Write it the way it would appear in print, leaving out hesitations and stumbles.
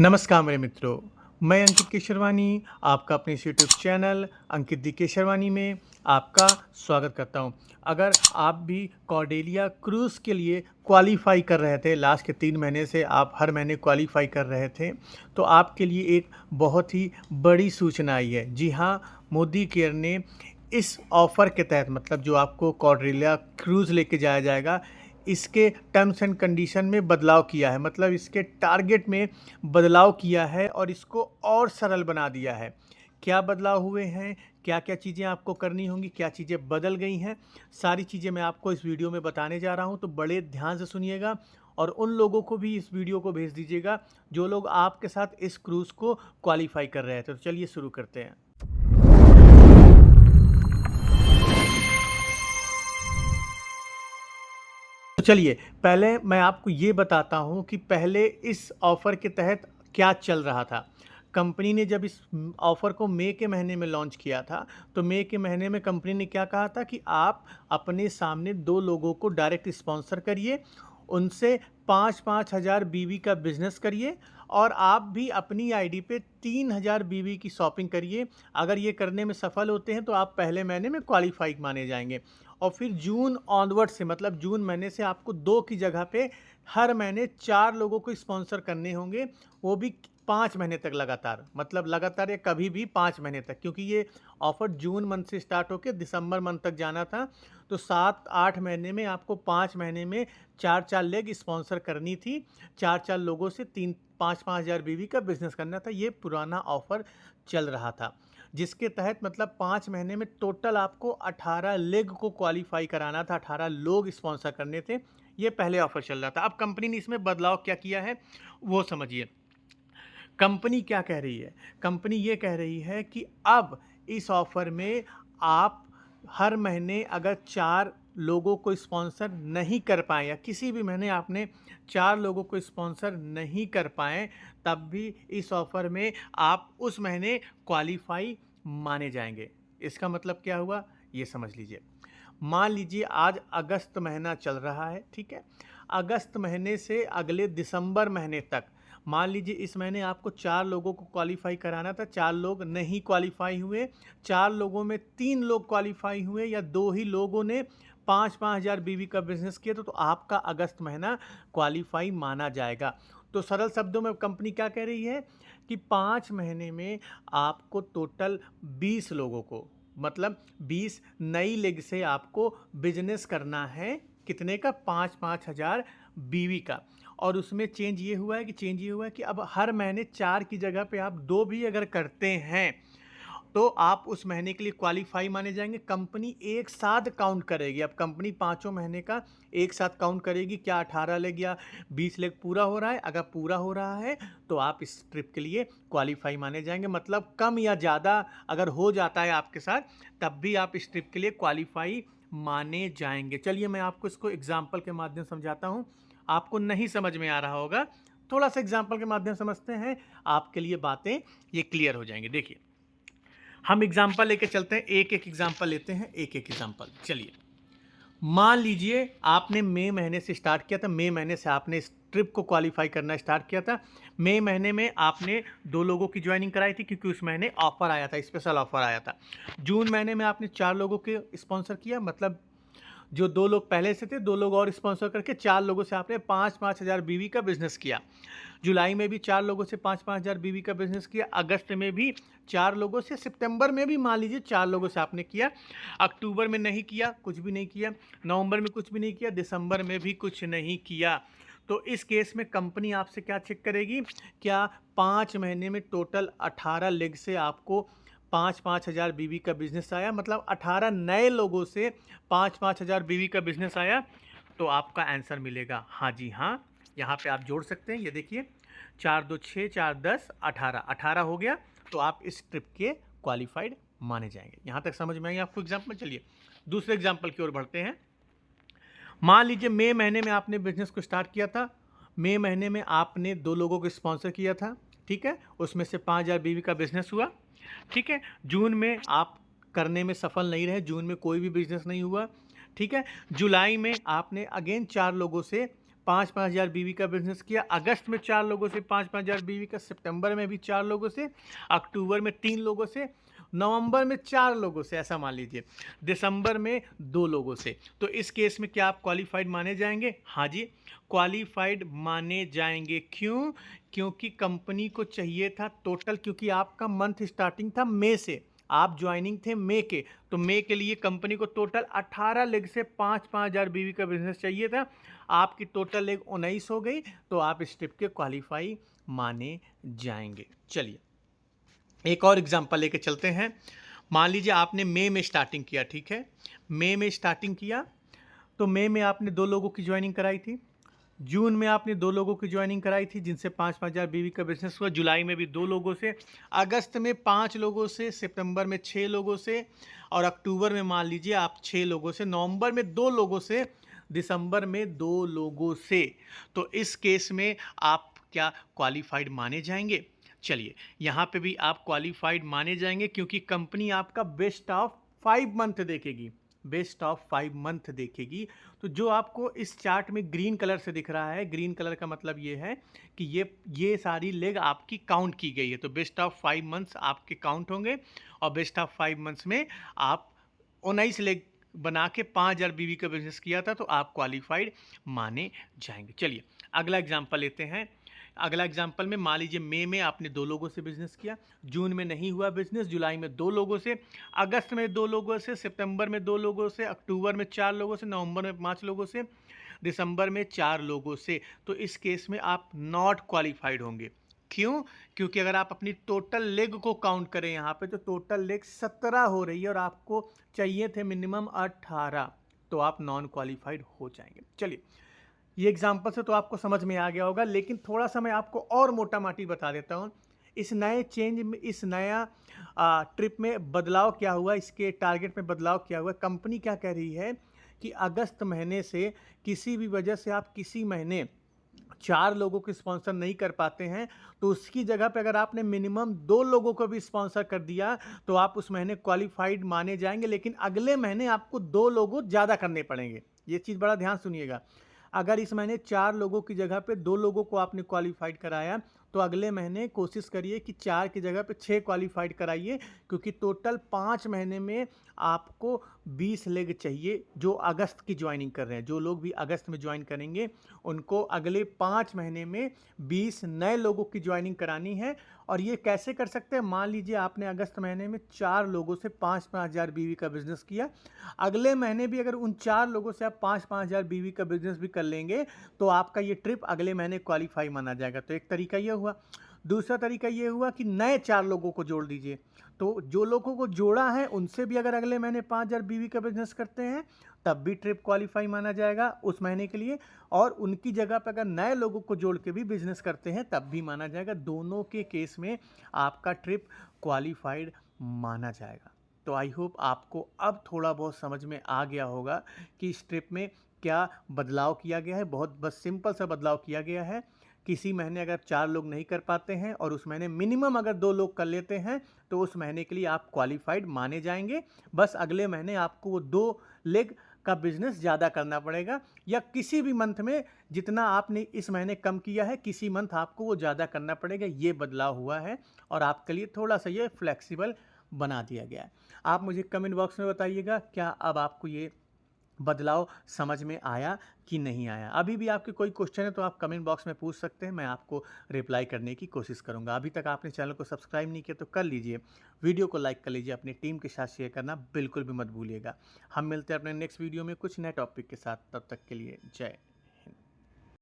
नमस्कार मेरे मित्रों, मैं अंकित केशरवानी आपका अपने इस यूट्यूब चैनल अंकित दी केशरवानी में आपका स्वागत करता हूं। अगर आप भी कॉर्डेलिया क्रूज़ के लिए क्वालिफ़ाई कर रहे थे, लास्ट के 3 महीने से आप हर महीने क्वालिफ़ाई कर रहे थे, तो आपके लिए एक बहुत ही बड़ी सूचना आई है। जी हाँ, मोदी केयर ने इस ऑफ़र के तहत मतलब जो आपको कॉर्डेलिया क्रूज़ लेके जाया जाएगा, इसके टर्म्स एंड कंडीशन में बदलाव किया है। मतलब इसके टारगेट में बदलाव किया है और इसको और सरल बना दिया है। क्या बदलाव हुए हैं, क्या-क्या चीज़ें आपको करनी होंगी, क्या चीज़ें बदल गई हैं, सारी चीज़ें मैं आपको इस वीडियो में बताने जा रहा हूँ, तो बड़े ध्यान से सुनिएगा और उन लोगों को भी इस वीडियो को भेज दीजिएगा, जो लोग आपके साथ इस क्रूज़ को क्वालीफ़ाई कर रहे थे। तो चलिए शुरू करते हैं। तो चलिए, पहले मैं आपको ये बताता हूँ कि पहले इस ऑफ़र के तहत क्या चल रहा था। कंपनी ने जब इस ऑफ़र को मई के महीने में लॉन्च किया था, तो मई के महीने में कंपनी ने क्या कहा था कि आप अपने सामने 2 लोगों को डायरेक्ट स्पॉन्सर करिए, उनसे 5-5 हज़ार बीवी का बिज़नेस करिए और आप भी अपनी आईडी पे 3000 बीवी की शॉपिंग करिए। अगर ये करने में सफल होते हैं, तो आप पहले महीने में क्वालीफ़ाई माने जाएँगे। और फिर जून ऑनवर्ड से मतलब जून महीने से आपको 2 की जगह पे हर महीने 4 लोगों को स्पॉन्सर करने होंगे, वो भी 5 महीने तक लगातार। मतलब लगातार या कभी भी 5 महीने तक, क्योंकि ये ऑफ़र जून मंथ से स्टार्ट होके दिसंबर मंथ तक जाना था। तो 7-8 महीने में आपको 5 महीने में 4-4 लेग स्पॉन्सर करनी थी। 4-4 लोगों से 5-5 हज़ार बीवी का बिज़नेस करना था। ये पुराना ऑफ़र चल रहा था, जिसके तहत मतलब 5 महीने में टोटल आपको 18 लेग को क्वालीफ़ाई कराना था, 18 लोग स्पॉन्सर करने थे। ये पहले ऑफ़र चल रहा था। अब कंपनी ने इसमें बदलाव क्या किया है, वो समझिए। कंपनी क्या कह रही है? कंपनी ये कह रही है कि अब इस ऑफ़र में आप हर महीने अगर 4 लोगों को स्पॉन्सर नहीं कर पाएँ या किसी भी महीने आपने 4 लोगों को स्पॉन्सर नहीं कर पाएँ, तब भी इस ऑफ़र में आप उस महीने क्वालीफ़ाई माने जाएँगे। इसका मतलब क्या हुआ? ये समझ लीजिए। मान लीजिए आज अगस्त महीना चल रहा है, ठीक है? अगस्त महीने से अगले दिसंबर महीने तक मान लीजिए इस महीने आपको 4 लोगों को क्वालीफ़ाई कराना था, 4 लोग नहीं क्वालीफ़ाई हुए, 4 लोगों में 3 लोग क्वालीफ़ाई हुए या 2 ही लोगों ने 5-5 हज़ार बीवी का बिज़नेस किया, तो आपका अगस्त महीना क्वालीफ़ाई माना जाएगा। तो सरल शब्दों में कंपनी क्या कह रही है कि 5 महीने में आपको टोटल 20 लोगों को मतलब 20 नई लेग से आपको बिज़नेस करना है, कितने का? 5-5 हज़ार बीवी का। और उसमें चेंज ये हुआ है कि अब हर महीने 4 की जगह पे आप 2 भी अगर करते हैं, तो आप उस महीने के लिए क्वालीफ़ाई माने जाएँगे। कंपनी एक साथ काउंट करेगी। अब कंपनी पाँचों महीने का एक साथ काउंट करेगी, क्या 18 लेग या 20 लेग पूरा हो रहा है? अगर पूरा हो रहा है, तो आप इस ट्रिप के लिए क्वालीफ़ाई माने जाएँगे। मतलब कम या ज़्यादा अगर हो जाता है आपके साथ, तब भी आप इस ट्रिप के लिए क्वालीफ़ाई माने जाएँगे। चलिए मैं आपको इसको एग्ज़ाम्पल के माध्यम से समझाता हूँ। आपको नहीं समझ में आ रहा होगा, थोड़ा-सा एग्ज़ाम्पल के माध्यम से समझते हैं, आपके लिए बातें ये क्लियर हो जाएँगी। देखिए, हम एग्जाम्पल लेके चलते हैं, एक-एक एग्जाम्पल लेते हैं, एक-एक एग्जाम्पल। चलिए, मान लीजिए आपने मई महीने से स्टार्ट किया था, मई महीने से आपने इस ट्रिप को क्वालीफाई करना स्टार्ट किया था। मई महीने में आपने 2 लोगों की ज्वाइनिंग कराई थी, क्योंकि उस महीने ऑफर आया था, स्पेशल ऑफर आया था। जून महीने में आपने 4 लोगों के स्पॉन्सर किया, मतलब जो 2 लोग पहले से थे, 2 लोग और स्पॉन्सर करके 4 लोगों से आपने 5-5 हज़ार बीवी का बिज़नेस किया। जुलाई में भी 4 लोगों से 5-5 हज़ार बीवी का बिज़नेस किया। अगस्त में भी 4 लोगों से, सितंबर में भी मान लीजिए 4 लोगों से आपने किया। अक्टूबर में नहीं किया, कुछ भी नहीं किया। नवंबर में कुछ भी नहीं किया। दिसंबर में भी कुछ नहीं किया। तो इस केस में कंपनी आपसे क्या चेक करेगी? क्या 5 महीने में टोटल 18 लेग से आपको 5-5 हज़ार बीवी का बिज़नेस आया, मतलब 18 नए लोगों से 5-5 हज़ार बीवी का बिज़नेस आया, तो आपका आंसर मिलेगा हाँ जी हाँ। यहाँ पे आप जोड़ सकते हैं, ये देखिए 4 2 6 4 10 18 18 हो गया, तो आप इस ट्रिप के क्वालिफाइड माने जाएंगे। यहाँ तक समझ में आई आपको एग्जाम्पल? चलिए दूसरे एग्जाम्पल की ओर बढ़ते हैं। मान लीजिए मई महीने में आपने बिजनेस को स्टार्ट किया था। मई महीने में आपने 2 लोगों को स्पॉन्सर किया था, ठीक है, उसमें से 5 हज़ार बीवी का बिजनेस हुआ, ठीक है। जून में आप करने में सफल नहीं रहे, जून में कोई भी बिजनेस नहीं हुआ, ठीक है। जुलाई में आपने अगेन 4 लोगों से 5-5 हज़ार बीवी का बिजनेस किया। अगस्त में 4 लोगों से 5-5 हज़ार बीवी का, सितंबर में भी 4 लोगों से, अक्टूबर में 3 लोगों से, नवंबर में 4 लोगों से, ऐसा मान लीजिए, दिसंबर में 2 लोगों से। तो इस केस में क्या आप क्वालिफाइड माने जाएंगे? हाँ जी, क्वालिफाइड माने जाएंगे। क्यों? क्योंकि कंपनी को चाहिए था टोटल, क्योंकि आपका मंथ स्टार्टिंग था मई से, आप ज्वाइनिंग थे मई के, तो मई के लिए कंपनी को टोटल 18 लेग से 5-5 हज़ार बीवी का बिजनेस चाहिए था। आपकी टोटल लेग 19 हो गई, तो आप इस ट्रिप के क्वालिफाई माने जाएंगे। चलिए एक और एग्जांपल लेके चलते हैं। मान लीजिए आपने मई में स्टार्टिंग किया, ठीक है, मई में स्टार्टिंग किया, तो मई में आपने 2 लोगों की ज्वाइनिंग कराई थी, जून में आपने 2 लोगों की ज्वाइनिंग कराई थी जिनसे 5-5 हज़ार बीवी का बिजनेस हुआ, जुलाई में भी 2 लोगों से, अगस्त में 5 लोगों से, सितंबर में 6 लोगों से, और अक्टूबर में मान लीजिए आप 6 लोगों से, नवंबर में 2 लोगों से, दिसंबर में 2 लोगों से। तो इस केस में आप क्या क्वालिफाइड माने जाएंगे? चलिए यहाँ पे भी आप क्वालिफाइड माने जाएंगे, क्योंकि कंपनी आपका बेस्ट ऑफ 5 मंथ देखेगी, बेस्ट ऑफ 5 मंथ देखेगी। तो जो आपको इस चार्ट में ग्रीन कलर से दिख रहा है, ग्रीन कलर का मतलब ये है कि ये सारी लेग आपकी काउंट की गई है, तो बेस्ट ऑफ 5 मंथ्स आपके काउंट होंगे, और बेस्ट ऑफ 5 मंथ्स में आप 19 लेग बना के 5 हज़ार बीवी का बिजनेस किया था, तो आप क्वालिफाइड माने जाएंगे। चलिए अगला एग्जाम्पल लेते हैं। अगला एग्जाम्पल में मान लीजिए मई में आपने 2 लोगों से बिजनेस किया, जून में नहीं हुआ बिजनेस, जुलाई में 2 लोगों से, अगस्त में 2 लोगों से, सितंबर में 2 लोगों से, अक्टूबर में 4 लोगों से, नवंबर में 5 लोगों से, दिसंबर में 4 लोगों से। तो इस केस में आप नॉट क्वालिफाइड होंगे। क्यों? क्योंकि अगर आप अपनी टोटल लेग को काउंट करें यहाँ पे, तो टोटल लेग 17 हो रही है और आपको चाहिए थे मिनिमम 18, तो आप नॉन क्वालिफाइड हो जाएंगे। चलिए ये एग्जाम्पल से तो आपको समझ में आ गया होगा, लेकिन थोड़ा सा मैं आपको और मोटा माटी बता देता हूँ। इस नए चेंज में, इस नया ट्रिप में बदलाव क्या हुआ, इसके टारगेट में बदलाव क्या हुआ। कंपनी क्या कह रही है कि अगस्त महीने से किसी भी वजह से आप किसी महीने 4 लोगों को स्पॉन्सर नहीं कर पाते हैं, तो उसकी जगह पे अगर आपने मिनिमम 2 लोगों को भी स्पॉन्सर कर दिया, तो आप उस महीने क्वालिफाइड माने जाएंगे, लेकिन अगले महीने आपको 2 लोगों ज़्यादा करने पड़ेंगे। ये चीज़ बड़ा ध्यान सुनिएगा। अगर इस महीने 4 लोगों की जगह पे 2 लोगों को आपने क्वालिफाइड कराया, तो अगले महीने कोशिश करिए कि 4 की जगह पे 6 क्वालिफाइड कराइए, क्योंकि टोटल 5 महीने में आपको 20 लेग चाहिए जो अगस्त की ज्वाइनिंग कर रहे हैं। जो लोग भी अगस्त में ज्वाइन करेंगे उनको अगले 5 महीने में 20 नए लोगों की ज्वाइनिंग करानी है। और ये कैसे कर सकते हैं? मान लीजिए आपने अगस्त महीने में 4 लोगों से 5-5 हज़ार बीवी का बिजनेस किया, अगले महीने भी अगर उन 4 लोगों से आप 5-5 हज़ार बीवी का बिजनेस भी कर लेंगे, तो आपका ये ट्रिप अगले महीने क्वालिफाई माना जाएगा। तो एक तरीका ये हुआ। दूसरा तरीका ये हुआ कि नए 4 लोगों को जोड़ दीजिए। तो जो लोगों को जोड़ा है उनसे भी अगर अगले महीने 5 हज़ार बीवी का बिजनेस करते हैं, तब भी ट्रिप क्वालिफाई माना जाएगा उस महीने के लिए, और उनकी जगह पर अगर नए लोगों को जोड़ के भी बिजनेस करते हैं तब भी माना जाएगा। दोनों के केस में आपका ट्रिप क्वालिफाइड माना जाएगा। तो आई होप आपको अब थोड़ा बहुत समझ में आ गया होगा कि इस ट्रिप में क्या बदलाव किया गया है। बहुत बस सिंपल सा बदलाव किया गया है। किसी महीने अगर 4 लोग नहीं कर पाते हैं और उस महीने मिनिमम अगर 2 लोग कर लेते हैं, तो उस महीने के लिए आप क्वालिफाइड माने जाएंगे। बस अगले महीने आपको वो 2 लेग का बिजनेस ज़्यादा करना पड़ेगा, या किसी भी मंथ में जितना आपने इस महीने कम किया है, किसी मंथ आपको वो ज़्यादा करना पड़ेगा। ये बदलाव हुआ है और आपके लिए थोड़ा सा ये फ्लेक्सिबल बना दिया गया है। आप मुझे कमेंट बॉक्स में बताइएगा, क्या अब आपको ये बदलाव समझ में आया कि नहीं आया। अभी भी आपके कोई क्वेश्चन है तो आप कमेंट बॉक्स में पूछ सकते हैं, मैं आपको रिप्लाई करने की कोशिश करूंगा। अभी तक आपने चैनल को सब्सक्राइब नहीं किया तो कर लीजिए, वीडियो को लाइक कर लीजिए, अपनी टीम के साथ शेयर करना बिल्कुल भी मत भूलिएगा। हम मिलते हैं अपने नेक्स्ट वीडियो में कुछ नए टॉपिक के साथ, तब तक के लिए जय